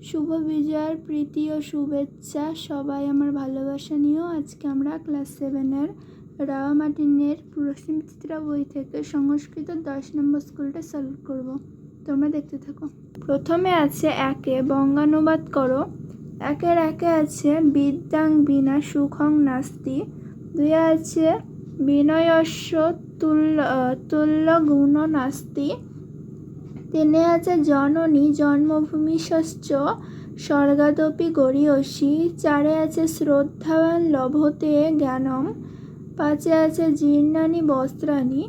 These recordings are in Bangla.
শুভ বিজয়ার প্রীতি ও শুভেচ্ছা। সবাই আমার ভালোবাসা নিয়েও আজকে আমরা ক্লাস 7-এর রাওয়া মার্টিনের প্রশ্নচিত্রা বই থেকে সংস্কৃত 10 নম্বর স্কুলটা সলভ করব। তোমরা দেখতে থাকো। প্রথমে আছে একে, বঙ্গানুবাদ করো। একের একে আছে বিদ্যাং বিনা সুখং নাস্তি। দুয়ে আছে বিনয়স্য তুল্য গুণ নাস্তি। তিনে আছে জননী জন্মভূমিশ্চ স্বর্গাদপি গরীয়সী। চারে আছে শ্রদ্ধাবান লভতে জ্ঞানম। পাঁচে আছে জীর্ণানি বস্ত্রাণি।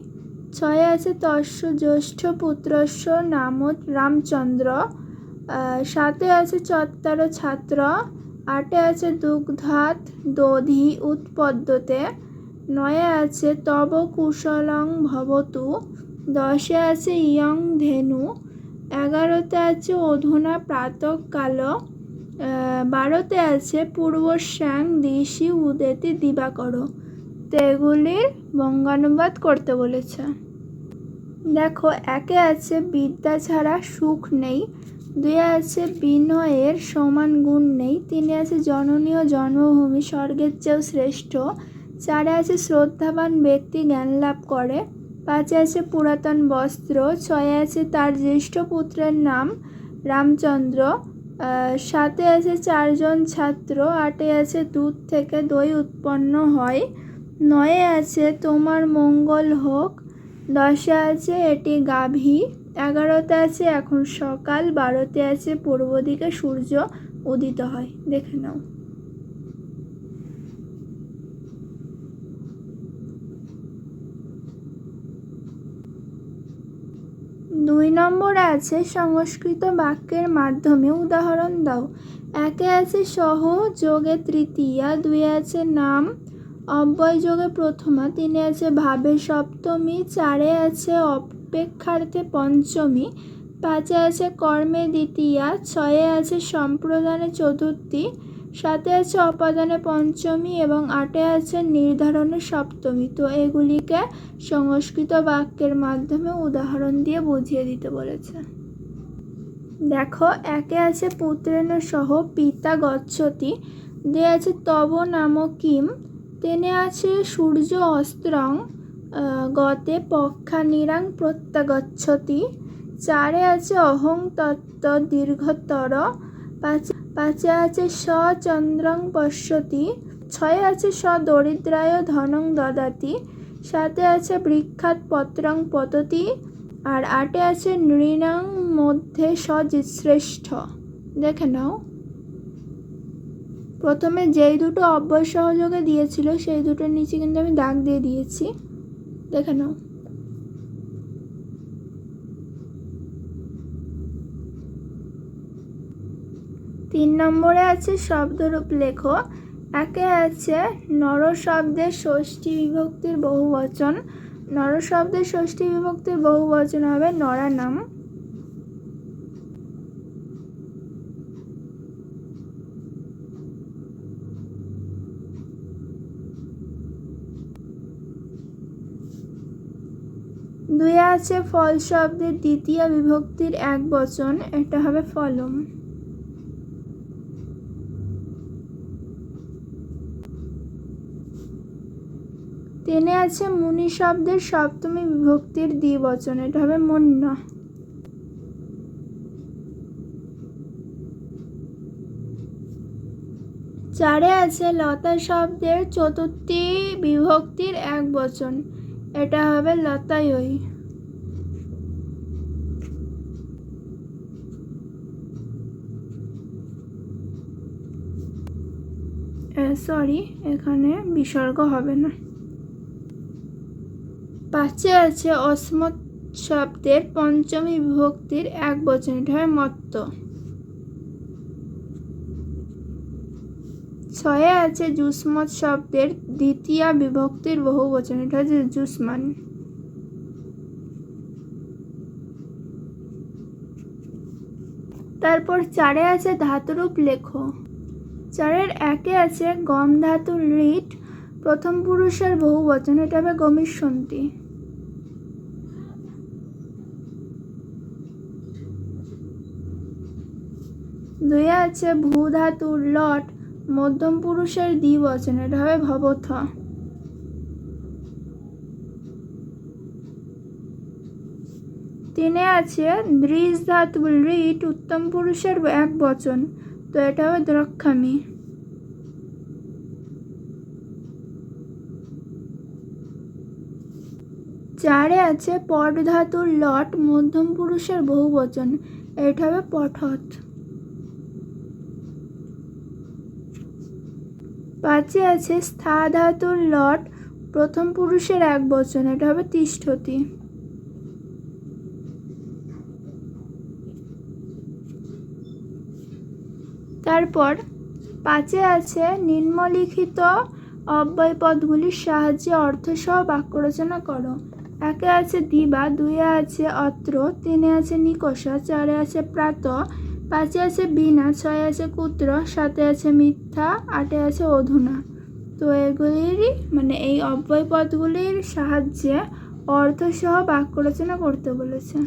ছয়ে আছে তস্য জ্যেষ্ঠ পুত্রস্য নাম রামচন্দ্র। সাতে আছে চত্বর ছাত্র। আটে আছে দুগ্ধাৎ দধি উৎপদ্যতে। নয়ে আছে তব কুশলং ভবতু। দশে আছে ইয়ং ধেনু। 11তে আছে অধুনা প্রাতঃকাল। 12তে আছে পূর্বশ্যাং দিশি উদেতি দিবাকর। তো এগুলির বঙ্গানুবাদ করতে বলেছে। দেখো, একে আছে বিদ্যা ছাড়া সুখ নেই। দুয়ে আছে বিনয়ের সমান গুণ নেই। তিনে আছে জননী ও জন্মভূমি স্বর্গের চেয়েও শ্রেষ্ঠ। চারে আছে শ্রদ্ধাবান ব্যক্তি জ্ঞান লাভ করে। পাঁচে আছে পুরাতন বস্ত্র। ছয়ে আছে তার জ্যেষ্ঠ পুত্রের নাম রামচন্দ্র। সাতে আছে 4 জন ছাত্র। আটে আছে দুধ থেকে দই উৎপন্ন হয়। নয়ে আছে তোমার মঙ্গল হোক। 10এ আছে এটি গাভী। 11তে আছে এখন সকাল। 12তে আছে পূর্ব দিকে সূর্য উদিত হয়। দেখে নাও। দুই নম্বরে আছে সংস্কৃত বাক্যের মাধ্যমে উদাহরণ দাও। একে আছে সহ যোগে তৃতীয়া। দুই আছে নাম অব্যয় যোগে প্রথমা। তিনে আছে ভাবে সপ্তমী। চারে আছে অপেক্ষার্থে পঞ্চমী। পাঁচে আছে কর্মে দ্বিতীয়া। ছয়ে আছে সম্প্রদানে চতুর্থী। সাতে আছে অপাদানে পঞ্চমী এবং আটে আছে নির্ধারণে সপ্তমী। তো এগুলিকে সংস্কৃত বাক্যের মাধ্যমে উদাহরণ দিয়ে বুঝিয়ে দিতে বলেছে। দেখো, একে আছে পুত্রেণ সহ পিতা গচ্ছতি। দুই আছে তব নাম কিম। তিনে আছে সূর্য অস্ত্রং গতে পক্ষানিরাং প্রত্যাগচ্ছতি। চারে আছে অহং তত্ত্ব দীর্ঘতর। পাঁচে আছে স চন্দ্রং পশ্যতি। ছয়ে আছে স দরিদ্রায় ধনং দদাতি। সাতে আছে বৃক্ষাৎ পত্রং পততি। আর আটে আছে নৃণাং মধ্যে শ্রেষ্ঠ। দেখে নাও। প্রথমে যেই দুটো অব্যয় সহযোগে দিয়েছিল সেই দুটোর নিচে কিন্তু আমি দাগ দিয়ে দিয়েছি। দেখে নাও। তিন নম্বরে আছে শব্দরূপ লেখো। একে আছে নর শব্দের ষষ্ঠী বিভক্তির বহুবচন। নর শব্দের ষষ্ঠী বিভক্তির বহুবচন হবে নরানাম। দুয়ে আছে ফল শব্দের দ্বিতীয় বিভক্তির এক বচন। এটা হবে ফলম। তিনে আছে মুনি শব্দের সপ্তমী বিভক্তির দ্বিবচন। এটা হবে মন্য। চারে আছে লতা শব্দের চতুর্থী বিভক্তির এক বচন। এটা হবে লতায়ই। সরি, এখানে বিসর্গ হবে না। পাঁচে আছে অস্মৎ শব্দের পঞ্চমী বিভক্তির এক বচন। এটা হয় মত্ত। ছয়ে আছে যুষ্মৎ শব্দের দ্বিতীয় বিভক্তির বহু বচন। এটা হচ্ছে যুষ্মান। তারপর চারে আছে ধাতুরূপ লেখো। চারের একে আছে গম ধাতুর ঋট প্রথম পুরুষের বহু বচন। এটা হবে গমিষ্যন্তি। দুইয়ে আছে ভূ ধাতুর লট মধ্যম পুরুষের দ্বিবচন, এটা হবে ভবথ। তিনে আছে দৃশ ধাতুর ঋট উত্তম পুরুষের এক বচন, তো এটা হবে দ্রক্ষামি। চারে আছে পট ধাতুর লট মধ্যম পুরুষের বহু বচন, এটা হবে পঠত। পাঁচে আছে স্থা ধাতুর লট প্রথম পুরুষের এক বচন, এটা হবে তিষ্ঠতি। তারপর পাঁচে আছে নিম্নলিখিত অব্যয় পদগুলির সাহায্যে অর্থসহ বাক্য রচনা করো। একে আছে দিবা, দুইয়ে আছে অত্র, তিনে আছে নিকষা, চারে আছে প্রাত, পাঁচে আছে বিনা, ছয়ে আছে কুত্র, সাতে আছে মিথ্যা, আটে আছে অধুনা। তো এগুলিরই এই অব্যয় পদগুলির সাহায্যে অর্থসহ বাক্য রচনা করতে বলেছে।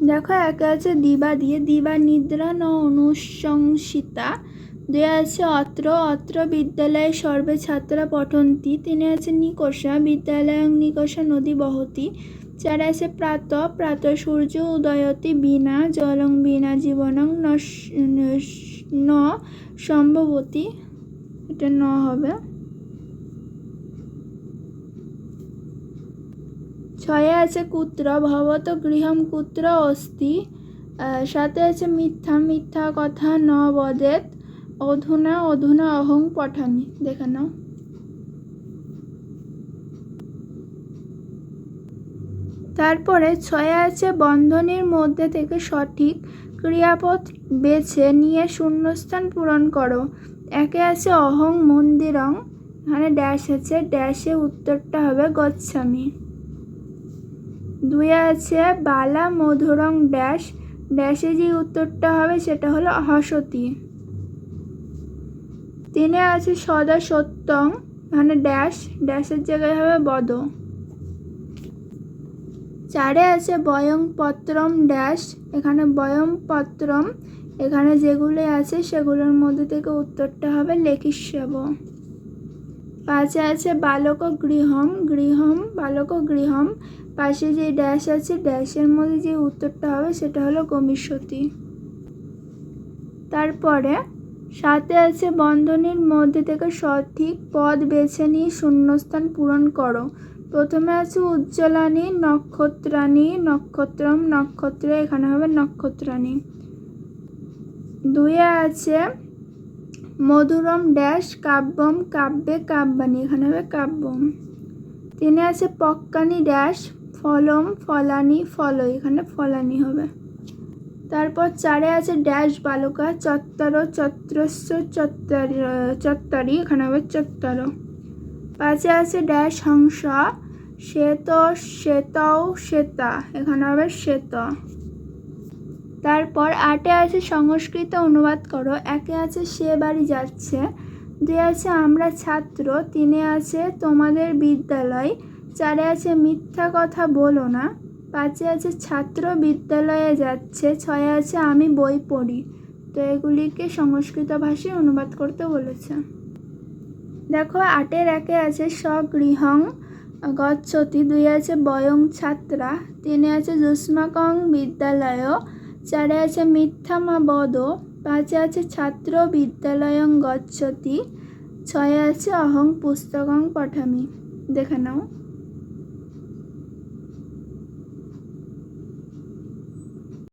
দেখো একে আছে দিবা দিয়ে দিবা নিদ্রা ন অনুশংসিতা, দুয়ে আছে অত্র, অত্র বিদ্যালয়ে সর্বে ছাত্রা পঠন্তি, তিনে আছে নিকষা, বিদ্যালয়ং নিকষা নদী বহতি, চারে আছে প্রাত, প্রাত সূর্য উদয়তি, বিনা জলং বিনা জীবনং ন সম্ভবতি, এটা ন হবে। ছয়ে আছে কুত্র, ভবত গৃহম কুত্র অস্তি, সাথে আছে মিথ্যা, মিথ্যা কথা ন বদেত, অধুনা অধুনা অহং পঠামি। দেখে নাও। তারপরে ছয়ে আছে বন্ধনীর মধ্যে থেকে সঠিক ক্রিয়াপদ বেছে নিয়ে শূন্যস্থান পূরণ করো। একে আছে অহং মন্দিরং, এখানে ড্যাশ আছে, ড্যাশে উত্তরটা হবে গচ্ছামি। দুয়ে আছে বালা মধুরং ড্যাশ, ড্যাশে যে উত্তরটা হবে সেটা হলো হসতি। তিনে আছে সদা সত্যং, এখানে ড্যাশ, ড্যাশের জায়গায় হবে বদ। চারে আছে বয়ং পত্রম ড্যাশ, এখানে বয়ং পত্রম, এখানে যেগুলো আছে সেগুলোর মধ্যে থেকে উত্তরটা হবে লেখিষ্যব। পাঁচে আছে বালক গৃহম, গৃহম বালক গৃহম, পাশে যে ড্যাশ আছে ড্যাশের মধ্যে যে উত্তরটা হবে সেটা হলো গমিষ্যতি। তারপরে সাথে আছে বন্ধনীর মধ্যে থেকে সঠিক পদ বেছে নিয়ে শূন্যস্থান পূরণ করো। প্রথমে আছে উজ্জ্বলানি নক্ষত্রাণী, নক্ষত্রম নক্ষত্রে, এখানে হবে নক্ষত্রাণী। দুইয়ে আছে মধুরম ড্যাশ কাব্যম, কাব্যে কাব্যানী, এখানে হবে কাব্যম। তিনে আছে পক্কানি ড্যাশ ফলম ফলানি, ফল, এখানে ফলানি হবে। তারপর চারে আছে ড্যাশ বালকা চত্বর চত্রস্য চত্বরি, এখানে হবে চত্বর। পাঁচে আছে ড্যাশ হংস শ্বেত শ্বেতও শ্বেতা, এখানে হবে শ্বেত। তারপর আটে আছে সংস্কৃত অনুবাদ করো। একে আছে সে বাড়ি যাচ্ছে, দুই আছে আমরা ছাত্র, তিনে আছে তোমাদের বিদ্যালয়, চারে আছে মিথ্যা কথা বলো না, পাঁচে আছে ছাত্র বিদ্যালয়ে যাচ্ছে, ছয়ে আছে আমি বই পড়ি। তো এগুলিকে সংস্কৃত ভাষায় অনুবাদ করতে বলেছে। দেখো আটের একে আছে স্বগৃহং গচ্ছতি, দুই আছে বয়ং ছাত্রা, তিনে আছে যুষ্মাকং বিদ্যালয়, চারে আছে মিথ্যা মা বদ, পাঁচে আছে ছাত্র বিদ্যালয়ং গচ্ছতি, ছয়ে আছে অহং পুস্তকং পঠামি। দেখে নাও।